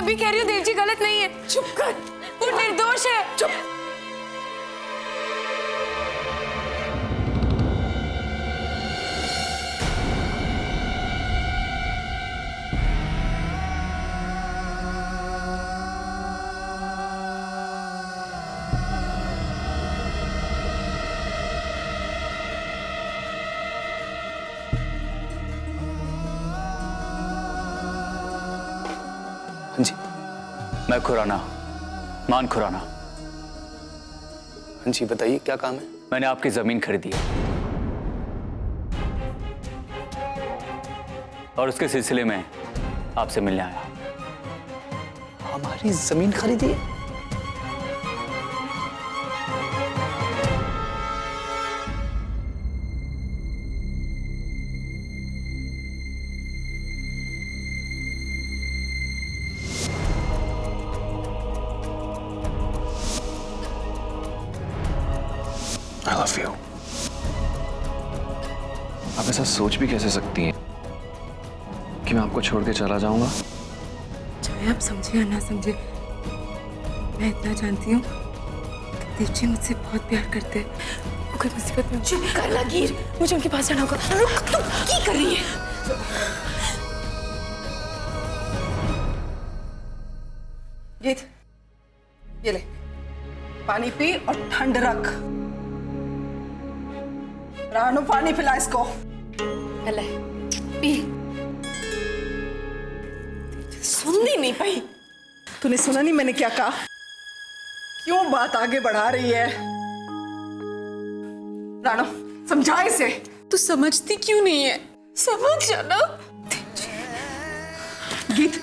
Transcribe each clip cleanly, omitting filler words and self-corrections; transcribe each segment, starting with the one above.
भी कह रही हूँ देव जी गलत नहीं है। चुप कर, वो निर्दोष है। चुप। जी, मैं खुराना, मान खुराना। हाँ जी, बताइए क्या काम है? मैंने आपकी जमीन खरीदी है और उसके सिलसिले में आपसे मिलने आया। हमारी जमीन खरीदी है? I love you. आप ऐसा सोच भी कैसे सकती हैं कि मैं आपको छोड़ के चला जाऊंगा? चाहे आप समझे या ना समझे, मैं इतना जानती हूँ कि देव जी मुझसे बहुत प्यार करते हैं। कोई मुसीबत में चुप कर लकीर, मुझे उनके पास जाना होगा। रुक, तू क्या कर रही है? गीत, ये ले, पानी पी और ठंड रख। रानू पानी पिला इसको। अले पी। सुननी नहीं पाई। तूने सुना नहीं मैंने क्या कहा? क्यों बात आगे बढ़ा रही है? रानू समझा इसे। तू समझती क्यों नहीं है? समझ जाना। गीत,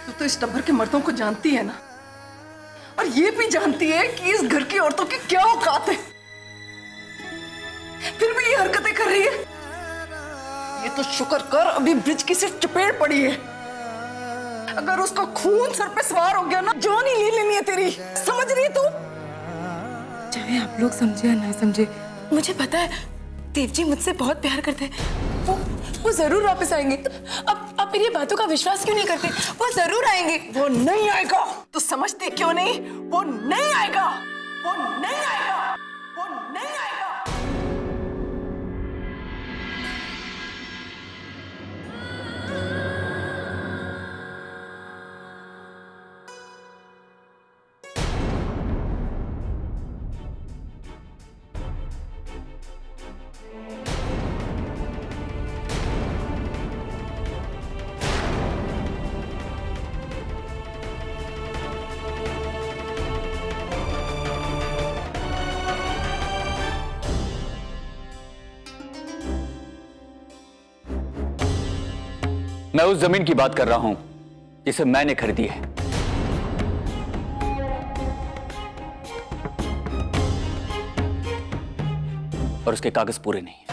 तू तो इस टब्बर के मर्दों को जानती है ना, और ये भी जानती है कि इस घर की औरतों की क्या औकात है, फिर भी ये हरकतें कर रही है। ये तो शुक्र कर अभी ब्रिज की सिर्फ चपेट पड़ी है। अगर उसका खून सर पे सवार हो गया ना, जान ही ले लेनी है तेरी। समझ रही तू? चाहे आप लोग समझे या ना समझे, मुझे पता है देव जी मुझसे बहुत प्यार करते हैं। वो जरूर वापस आएंगे। अब आप मेरी बातों का विश्वास क्यों नहीं करते? वो जरूर आएंगे। वो नहीं आएगा। तू समझती क्यों नहीं? वो नहीं आएगा। वो नहीं आएगा। वो नहीं आएगा। मैं उस जमीन की बात कर रहा हूं जिसे मैंने खरीदी है। और उसके कागज पूरे नहीं हैं।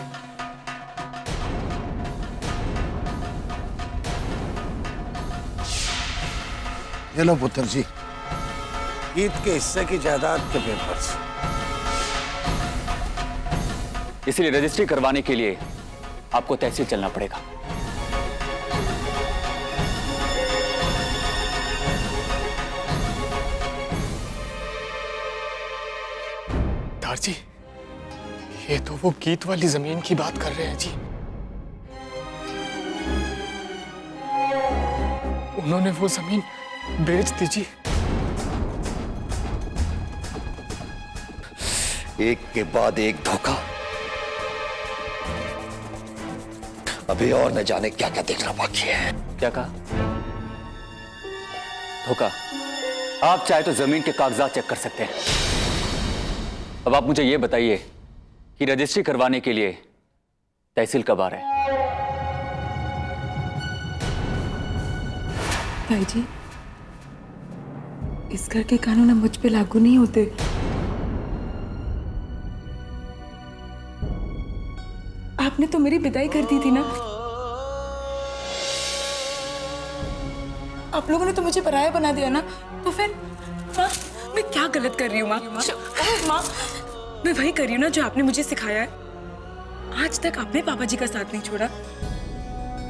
ये लो पुत्र जी, गीत के हिस्से की जायदाद के पेपर्स। इसलिए रजिस्ट्री करवाने के लिए आपको तहसील चलना पड़ेगा। जी, ये तो वो गीत वाली जमीन की बात कर रहे हैं जी। उन्होंने वो जमीन बेच दी जी। एक के बाद एक धोखा। अभी और न जाने क्या क्या देखना बाकी है। क्या कहा? धोखा? आप चाहे तो जमीन के कागजात चेक कर सकते हैं। अब आप मुझे यह बताइए कि रजिस्ट्री करवाने के लिए तहसील कब आ रहे हैं? भाई जी, इस घर के कानून अब मुझ पे लागू नहीं होते। आपने तो मेरी विदाई कर दी थी ना। आप लोगों ने तो मुझे पराया बना दिया ना। तो फिर माँ, मैं क्या गलत कर रही हूँ? माँ, मैं वही कर रही हूँ ना जो आपने मुझे सिखाया है। आज तक आपने पापा जी का साथ नहीं छोड़ा,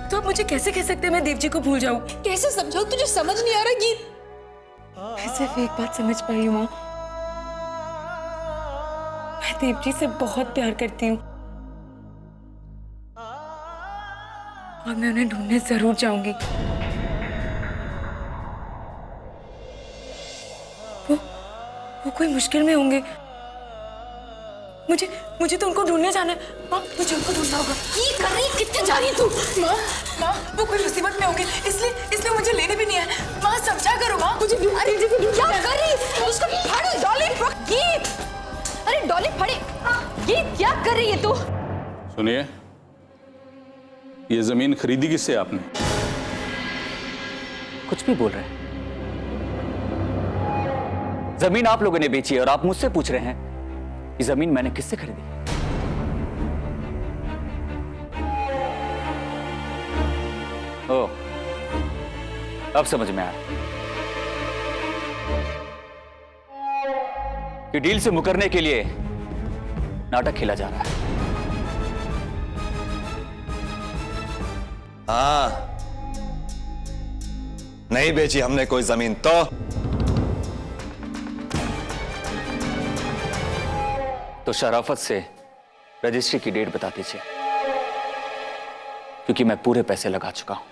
तो आप मुझे कैसे कह सकते हैं मैं देव जी को भूल जाऊं? कैसे समझाऊं? तुझे समझ नहीं आ रहा गीत? मैं सिर्फ एक बात समझ पाई हूँ माँ, मैं देवजी से बहुत प्यार करती हूँ और मैं उन्हें ढूंढने जरूर जाऊंगी। वो कोई मुश्किल में होंगे। मुझे तो उनको ढूंढने जाना है माँ, मुझे उनको ढूंढना होगा। ये कर रही कितने जा रही तू? माँ वो कोई मुसीबत में होंगे, इसलिए मुझे लेने भी नहीं है। माँ समझा करो माँ, मुझे अरे क्या कर रही? उसको फाड़ डॉली। गीत, अरे डॉली फाड़े। गीत क्या कर रही है तू? सुनिए, ये जमीन खरीदी किससे आपने? कुछ भी बोल रहे हैं। जमीन आप लोगों ने बेची है और आप मुझसे पूछ रहे हैं ये जमीन मैंने किससे खरीदी? ओ, अब समझ में आया कि डील से मुकरने के लिए नाटक खेला जा रहा है। हाँ, नहीं बेची हमने कोई जमीन तो शराफत से रजिस्ट्री की डेट बता दीजिए, क्योंकि मैं पूरे पैसे लगा चुका हूं,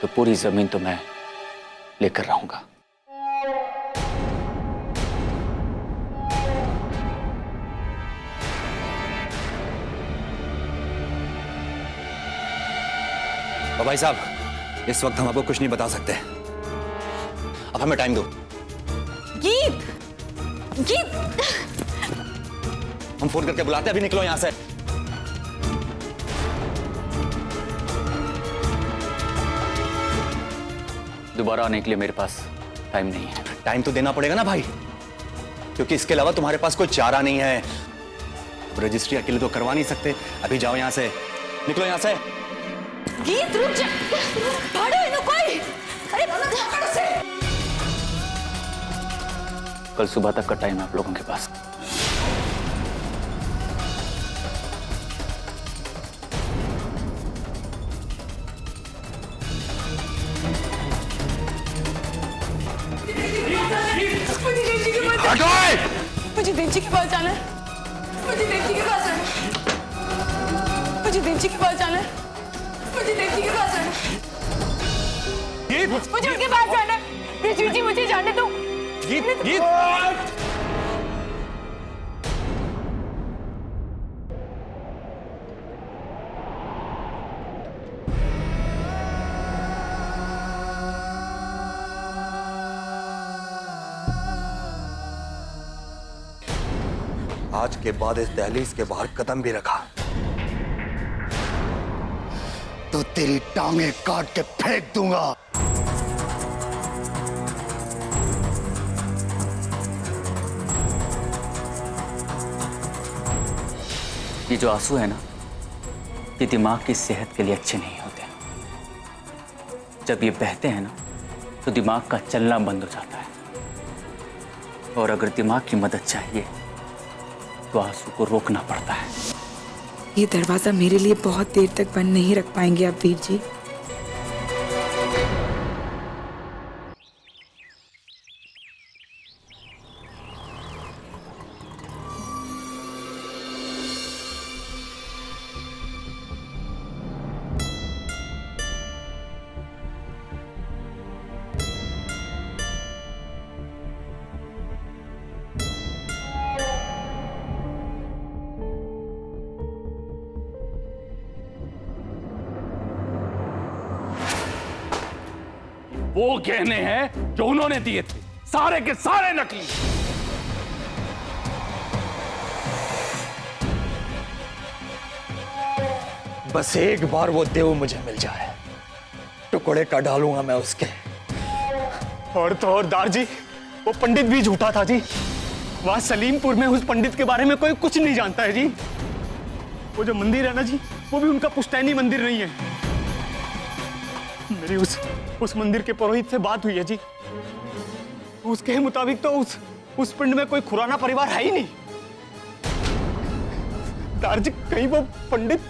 तो पूरी जमीन तो मैं लेकर रहूंगा। तो भाई साहब, इस वक्त हम आपको कुछ नहीं बता सकते, अब हमें टाइम दो। गीत, गीत, हम फोन करके बुलाते हैं, अभी निकलो यहां से। दोबारा आने के लिए मेरे पास टाइम नहीं है। टाइम तो देना पड़ेगा ना भाई, क्योंकि इसके अलावा तुम्हारे पास कोई चारा नहीं है। रजिस्ट्री अकेले तो करवा नहीं सकते, अभी जाओ यहां से, निकलो यहां से। गीत रुक जा, फाड़ो इन्हें कोई। अरे पकड़ो से। कल सुबह तक का टाइम है आप लोगों के पास। मुझे देवजी के पास जाना है। मुझे देवजी के पास जाना है। मुझे देवजी के पास जाना है। मुझे देवजी के पास जाना है। मुझे उनके पास जाना है। बिजू जी मुझे जाने दो। आज के बाद इस दहलीज के बाहर कदम भी रखा तो तेरी टांगे काट के फेंक दूंगा। ये जो आंसू है ना, ये दिमाग की सेहत के लिए अच्छे नहीं होते। जब ये बहते हैं ना, तो दिमाग का चलना बंद हो जाता है, और अगर दिमाग की मदद चाहिए तो आंसू को रोकना पड़ता है। ये दरवाजा मेरे लिए बहुत देर तक बंद नहीं रख पाएंगे आप वीर जी। वो गहने हैं जो उन्होंने दिए थे, सारे के सारे नकली। बस एक बार वो देव मुझे मिल जाए, टुकड़े का डालूंगा मैं उसके। और तो और दार जी, वो पंडित भी झूठा था जी। वहां सलीमपुर में उस पंडित के बारे में कोई कुछ नहीं जानता है जी। वो जो मंदिर है ना जी, वो भी उनका पुश्तैनी मंदिर नहीं है। मेरी उस मंदिर के पुरोहित से बात हुई है जी। उसके मुताबिक तो उस पिंड में कोई खुराना परिवार है ही नहीं। दार जी, कहीं वो पंडित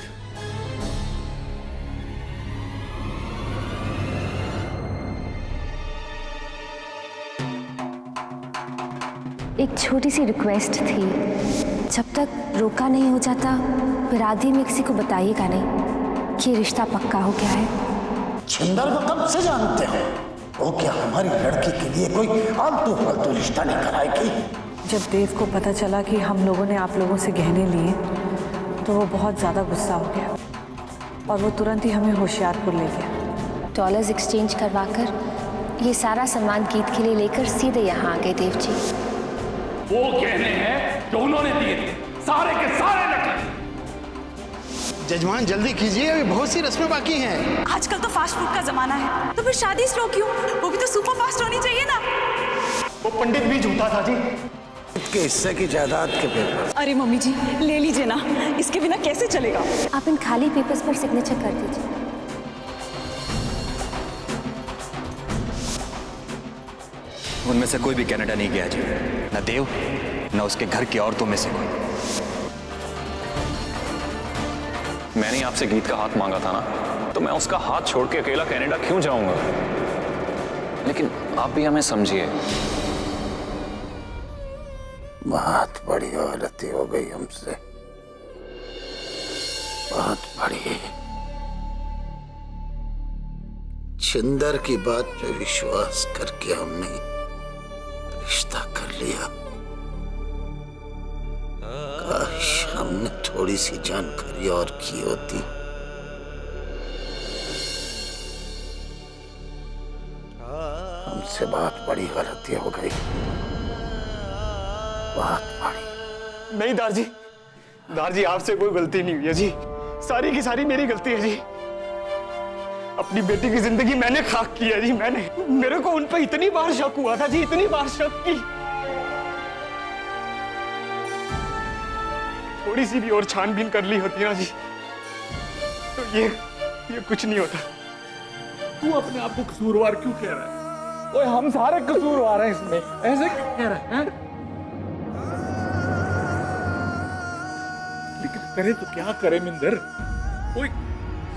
एक छोटी सी रिक्वेस्ट थी, जब तक रोका नहीं हो जाता फिर आदि में किसी को बताइएगा नहीं कि ये रिश्ता पक्का हो गया है। छिंदर को कब से जानते हो? वो क्या हमारी लड़की के लिए कोई आलतू फालतू रिश्ता नहीं कराएगी? जब देव को पता चला कि हम लोगों ने आप लोगों से गहने लिए तो वो बहुत ज़्यादा गुस्सा हो गया और वो तुरंत ही हमें होशियारपुर ले गया। डॉलर्स एक्सचेंज करवाकर ये सारा सामान गीत के लिए लेकर सीधे यहाँ आ गए देव जी। वो कहने हैं जो उन्होंने दिए थे, सारे के सारे नकली। जजमान जल्दी कीजिए, अभी बहुत सी रस्में बाकी हैं। आजकल तो फास्ट फूड का जमाना है, तो फिर शादी स्लो क्यों? वो भी तो सुपर फास्ट होनी चाहिए ना। वो पंडित भी झूठा था जी। के हिस्से की जायदाद के पेपर। अरे मम्मी जी ले लीजिए ना, इसके बिना कैसे चलेगा? आप इन खाली पेपर्स पर सिग्नेचर कर दीजिए। उनमें से कोई भी कनाडा नहीं गया जी, न देव न उसके घर की औरतों में से कोई। मैंने आपसे गीत का हाथ मांगा था ना, तो मैं उसका हाथ छोड़ के अकेला कनाडा क्यों जाऊंगा? लेकिन आप भी हमें समझिए। बहुत बड़ी गलती हो गई हमसे, बहुत बड़ी। छिंदर की बात पे विश्वास करके हमने रिश्ता कर लिया। काश हमने थोड़ी सी जानकारी और की होती। हमसे बहुत बड़ी गलती हो गई, बहुत बड़ी। नहीं दार जी आपसे कोई गलती नहीं हुई है जी, सारी की सारी मेरी गलती है जी। अपनी बेटी की जिंदगी मैंने खाक की है जी, मेरे को उन पर इतनी बार शक हुआ था जी, इतनी बार शक की। थोड़ी सी भी और छानबीन कर ली होती ना जी, तो ये कुछ नहीं होता। तू अपने आप को कसूरवार क्यों कह रहा है? ओए हम सारे कसूरवार हैं इसमें, ऐसे क्यों कह रहा है? लेकिन करे तो क्या करे मिंदर? ओए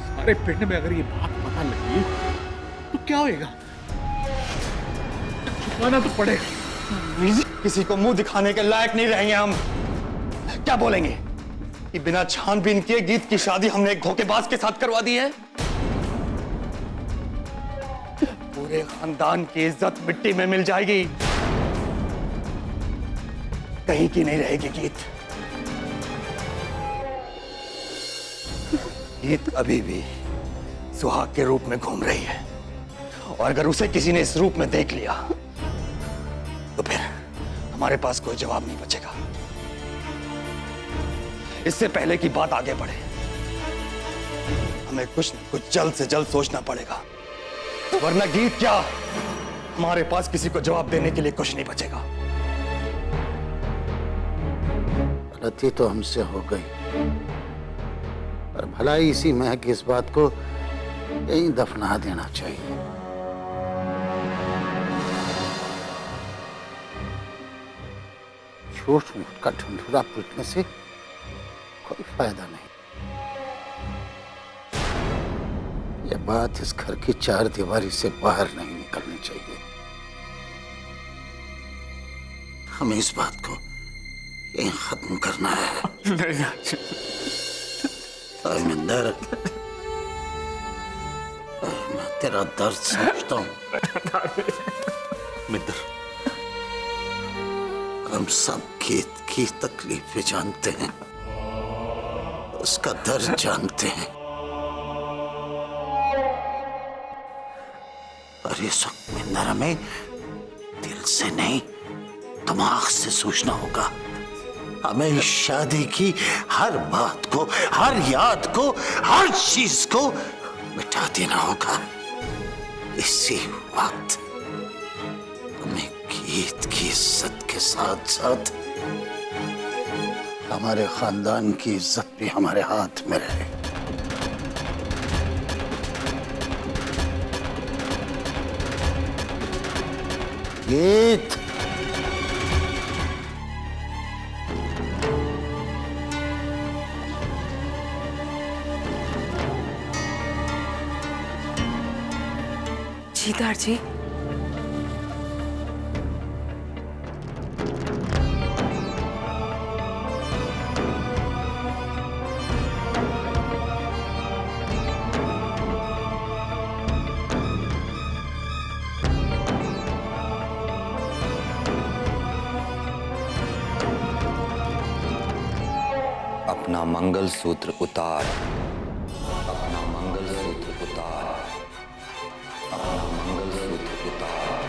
सारे पिंड में अगर ये बात पता लगी तो क्या होएगा? छुपाना तो पड़ेगा। किसी को मुंह दिखाने के लायक नहीं रहेंगे हम। क्या बोलेंगे कि बिना छानबीन किए गीत की शादी हमने एक धोखेबाज के साथ करवा दी है? पूरे खानदान की इज्जत मिट्टी में मिल जाएगी, कहीं की नहीं रहेगी गीत। गीत अभी भी सुहाग के रूप में घूम रही है, और अगर उसे किसी ने इस रूप में देख लिया तो फिर हमारे पास कोई जवाब नहीं बचेगा। इससे पहले की बात आगे बढ़े, हमें कुछ न कुछ जल्द से जल्द सोचना पड़ेगा, वरना गीत क्या, हमारे पास किसी को जवाब देने के लिए कुछ नहीं बचेगा। गलती तो हमसे हो गई, पर भलाई इसी महक इस बात को यहीं दफना देना चाहिए। झूठ मूठ का ढंढूरा पीटने से कोई फायदा नहीं। यह बात इस घर की चार दीवारी से बाहर नहीं निकलनी चाहिए। हमें इस बात को यहीं खत्म करना है। मिंदर, मैं तेरा दर्द समझता हूँ। मिंदर, हम सब गीत की तकलीफें जानते हैं, उसका दर्द जानते हैं, और इस वक्त मिंदर हमें दिल से नहीं दिमाग से सोचना होगा। हमें इस शादी की हर बात को, हर याद को, हर चीज को मिटा देना होगा। इसी वक्त हमें गीत की इज्जत के साथ साथ हमारे खानदान की इज्जत भी हमारे हाथ में रहे। गीत, जीदार जी, मंगलसूत्र उतार, अपना मंगलसूत्र उतार, अपना मंगलसूत्र उतार।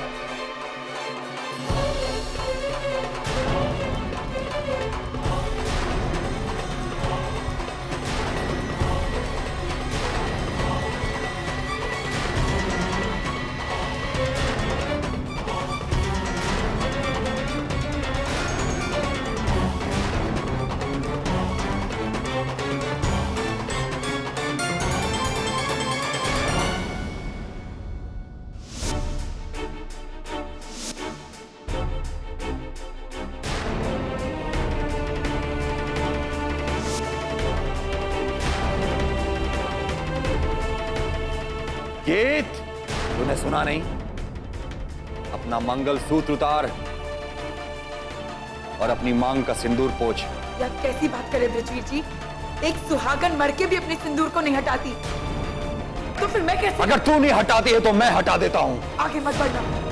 गीत, तूने सुना नहीं? अपना मंगलसूत्र उतार और अपनी मांग का सिंदूर पोंछ। यार कैसी बात करे बृजवीर जी, एक सुहागन मर के भी अपने सिंदूर को नहीं हटाती, तो फिर मैं कैसे? अगर तू नहीं हटाती है तो मैं हटा देता हूं। आगे मत बढ़ना।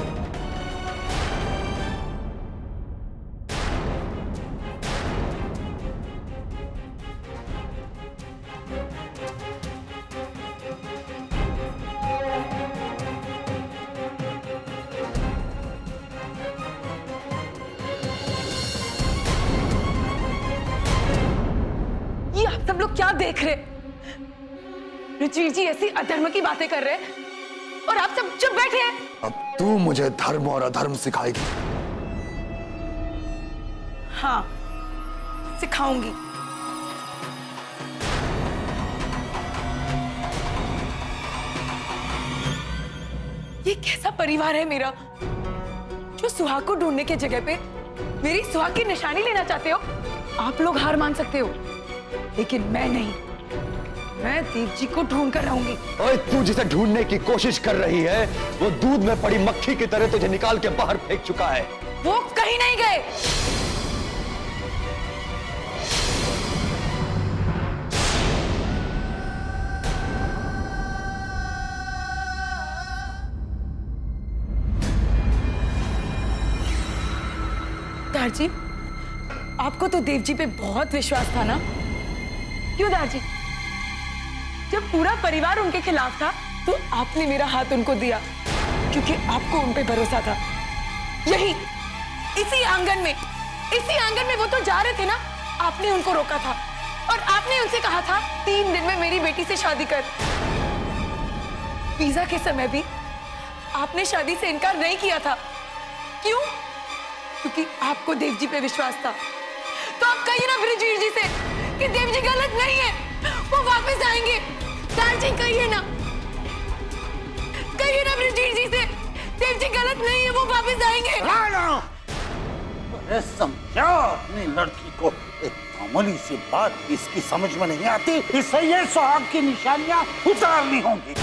ये आप सब लोग क्या देख रहे? ऋषि जी ऐसी अधर्म की बातें कर रहे हैं और आप सब चुप बैठे हैं। अब तू मुझे धर्म और अधर्म सिखाएगी? हाँ, सिखाऊंगी। ये कैसा परिवार है मेरा, जो सुहाग को ढूंढने की जगह पे मेरी सुहाग की निशानी लेना चाहते हो? आप लोग हार मान सकते हो, लेकिन मैं नहीं। मैं देव जी को ढूंढ कर रहूंगी। ओए, तू जिसे ढूंढने की कोशिश कर रही है वो दूध में पड़ी मक्खी की तरह तुझे निकाल के बाहर फेंक चुका है। वो कहीं नहीं गए। दारजी, आपको तो देव जी पे बहुत विश्वास था ना? क्यों दारजी? जब पूरा परिवार उनके खिलाफ था तो आपने मेरा हाथ उनको दिया, क्योंकि आपको उन पे भरोसा था। यही इसी आंगन में वो तो जा रहे थे ना, आपने उनको रोका था और आपने उनसे कहा था 3 दिन में मेरी बेटी से शादी कर। वीजा के समय भी आपने शादी से इनकार नहीं किया था। क्यों? क्योंकि आपको देव जी पे विश्वास था। तो आप कहिए ना बृजवीर जी से कि देव जी गलत नहीं है, वो वापस आएंगे। दारजी कहिए ना बृजवीर जी से, देव जी गलत नहीं है, वो वापस आएंगे। अरे समझा अपनी लड़की को, एक मामूली सी बात इसकी समझ में नहीं आती, इसे ये सुहाग की निशानियां उतारनी होंगी।